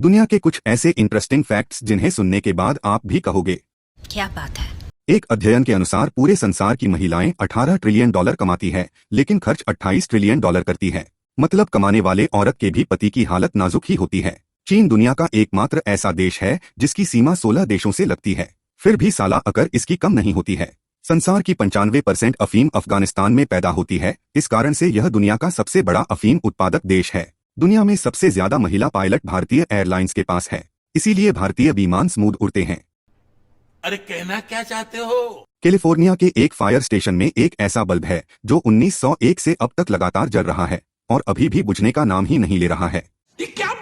दुनिया के कुछ ऐसे इंटरेस्टिंग फैक्ट्स जिन्हें सुनने के बाद आप भी कहोगे क्या बात है। एक अध्ययन के अनुसार पूरे संसार की महिलाएं 18 ट्रिलियन डॉलर कमाती है, लेकिन खर्च 28 ट्रिलियन डॉलर करती है। मतलब कमाने वाले औरत के भी पति की हालत नाजुक ही होती है। चीन दुनिया का एकमात्र ऐसा देश है जिसकी सीमा 16 देशों से लगती है, फिर भी साला अकर इसकी कम नहीं होती है। संसार की 95% अफीम अफगानिस्तान में पैदा होती है, इस कारण से यह दुनिया का सबसे बड़ा अफीम उत्पादक देश है। दुनिया में सबसे ज्यादा महिला पायलट भारतीय एयरलाइंस के पास है, इसीलिए भारतीय विमान स्मूथ उड़ते हैं। अरे कहना क्या चाहते हो? कैलिफोर्निया के एक फायर स्टेशन में एक ऐसा बल्ब है जो 1901 से अब तक लगातार जल रहा है और अभी भी बुझने का नाम ही नहीं ले रहा है। ये क्या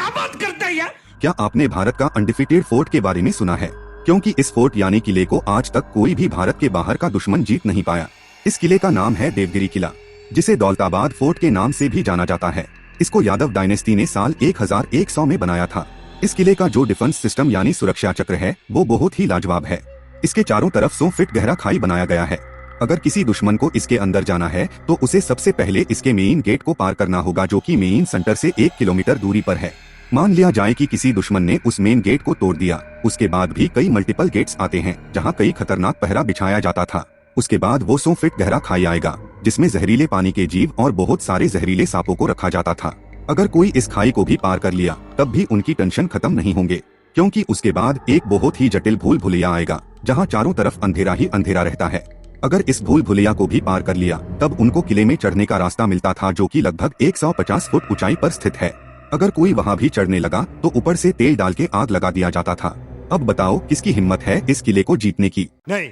बात करता है यार? क्या आपने भारत का अनडिफीटेड फोर्ट के बारे में सुना है? क्योंकि इस फोर्ट यानी किले को आज तक कोई भी भारत के बाहर का दुश्मन जीत नहीं पाया। इस किले का नाम है देवगिरी किला, जिसे दौलताबाद फोर्ट के नाम से भी जाना जाता है। इसको यादव डायनेस्टी ने साल 1100 में बनाया था। इस किले का जो डिफेंस सिस्टम यानी सुरक्षा चक्र है वो बहुत ही लाजवाब है। इसके चारों तरफ 100 फीट गहरा खाई बनाया गया है। अगर किसी दुश्मन को इसके अंदर जाना है तो उसे सबसे पहले इसके मेन गेट को पार करना होगा, जो कि मेन सेंटर से 1 किलोमीटर दूरी पर है। मान लिया जाए कि किसी दुश्मन ने उस मेन गेट को तोड़ दिया, उसके बाद भी कई मल्टीपल गेट्स आते हैं जहां कई खतरनाक पहरा बिछाया जाता था। उसके बाद वो 100 फीट गहरा खाई आएगा जिसमें जहरीले पानी के जीव और बहुत सारे जहरीले सांपों को रखा जाता था। अगर कोई इस खाई को भी पार कर लिया तब भी उनकी टेंशन खत्म नहीं होंगे, क्योंकि उसके बाद एक बहुत ही जटिल भूल भुलैया आएगा जहाँ चारों तरफ अंधेरा ही अंधेरा रहता है। अगर इस भूल भुलैया को भी पार कर लिया तब उनको किले में चढ़ने का रास्ता मिलता था, जो कि लगभग 150 फुट ऊंचाई पर स्थित है। अगर कोई वहां भी चढ़ने लगा तो ऊपर से तेल डाल के आग लगा दिया जाता था। अब बताओ किसकी हिम्मत है इस किले को जीतने की? नहीं।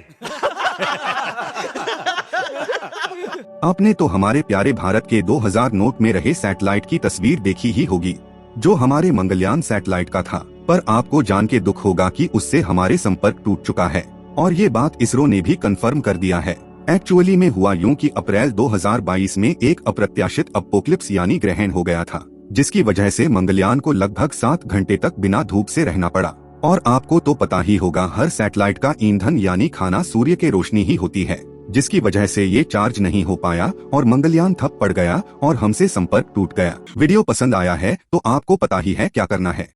आपने तो हमारे प्यारे भारत के 2000 नोट में रहे सैटेलाइट की तस्वीर देखी ही होगी, जो हमारे मंगलयान सैटेलाइट का था। पर आपको जान के दुख होगा कि उससे हमारे संपर्क टूट चुका है और ये बात इसरो ने भी कंफर्म कर दिया है। एक्चुअली में हुआ यूं कि अप्रैल 2022 में एक अप्रत्याशित अपोक्लिप्स यानी ग्रहण हो गया था, जिसकी वजह से मंगलयान को लगभग 7 घंटे तक बिना धूप से रहना पड़ा। और आपको तो पता ही होगा हर सैटेलाइट का ईंधन यानी खाना सूर्य के रोशनी ही होती है, जिसकी वजह से ये चार्ज नहीं हो पाया और मंगलयान ठप पड़ गया और हमसे संपर्क टूट गया। वीडियो पसंद आया है तो आपको पता ही है क्या करना है।